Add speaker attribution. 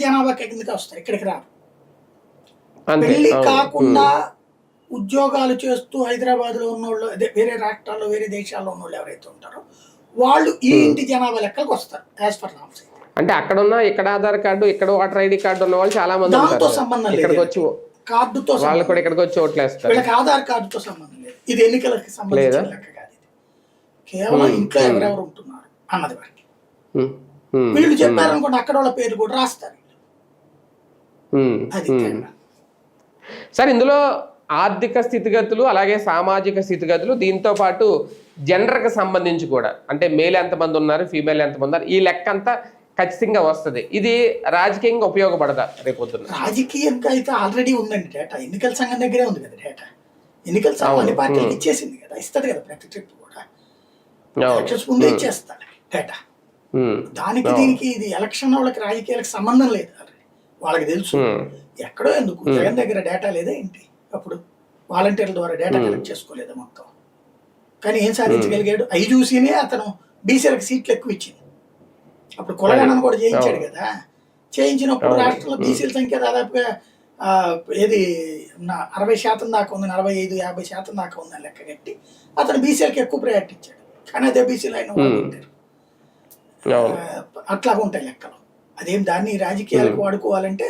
Speaker 1: జనాభా కిందకి వస్తారు, ఇక్కడికి రారు. పెళ్లి కాకుండా ఉద్యోగాలు చేస్తూ హైదరాబాద్ లో ఉన్నోళ్ళు, అదే వేరే రాష్ట్రాల్లో వేరే దేశాల్లో ఉన్నోళ్ళు ఎవరైతే ఉంటారో వాళ్ళు ఈ ఇంటి జనాభా లెక్కలకు వస్తారు యాజ్ పర్ నామ్స్.
Speaker 2: అంటే అక్కడ ఉన్న ఇక్కడ ఆధార్ కార్డు, ఇక్కడ ఓటర్ ఐడి కార్డు ఉన్న వాళ్ళు చాలా మంది
Speaker 1: దాంతో సంబంధం లేదు,
Speaker 2: ఇక్కడికి వచ్చి
Speaker 1: కార్డుతో
Speaker 2: వాళ్ళు కూడా ఇక్కడికి వచ్చి ఓట్లు వేస్తారు.
Speaker 1: వీళ్ళకి ఆధార్ కార్డుతో సంబంధం లేదు, ఇది ఎన్నికలకి సంబంధించిన లెక్క కాదు, ఇది కేవలం ఇంట్లో ఎవరెవరు ఉంటున్నారు అన్నది వారికి. వీళ్ళు చెప్పారనుకోండి అక్కడ వాళ్ళ పేరు కూడా రాస్తారు. అది
Speaker 2: సార్ ఇందులో ఆర్థిక స్థితిగతులు అలాగే సామాజిక స్థితిగతులు, దీంతో పాటు జెండర్కి సంబంధించి కూడా, అంటే మేల్ ఎంతమంది ఉన్నారు, ఫీమేల్ ఎంతమంది ఉన్నారు, ఈ లెక్క అంతా ఖచ్చితంగా వస్తుంది. ఇది రాజకీయంగా ఉపయోగపడదా రేపొద్దున?
Speaker 1: రాజకీయంగా అయితే ఆల్రెడీ ఉందండి డేటా, ఎన్నికల సంఘం దగ్గరే ఉంది కదా డేటా. ఎన్నికల సంఘం అన్ని పార్టీలకు ఇచ్చేసింది కదా, ఇస్తుంది కదా ప్రతి ట్రిప్ కూడా, ఎలక్షన్స్ ముందే ఇచ్చేస్తాడు డేటా. దానికి దీనికి ఇది ఎలక్షన్ వాళ్ళకి రాజకీయాలకు సంబంధం లేదు, వాళ్ళకి తెలుసు. ఎక్కడో ఎందుకు జగన్ దగ్గర డేటా లేదా ఏంటి, అప్పుడు వాలంటీర్ల ద్వారా డేటా కలెక్ట్ చేసుకోలేదా మొత్తం? కానీ ఏం సాధించగలిగాడు? అవి చూసినే అతను బీసీలకు సీట్లు ఎక్కువ ఇచ్చింది. అప్పుడు కులగణన కూడా చేయించాడు కదా, చేయించినప్పుడు రాష్ట్రంలో బీసీల సంఖ్య దాదాపుగా ఏది 60% దాకా ఉంది, 45-50% దాకా ఉందని లెక్క కట్టి అతను బీసీలకు ఎక్కువ ప్రయారిటీ ఇచ్చాడు. కానీ అదే బీసీలు అయిన వాళ్ళు ఉంటారు, అట్లాగా ఉంటాయి లెక్కలు. అదేం దాన్ని రాజకీయాలకు వాడుకోవాలంటే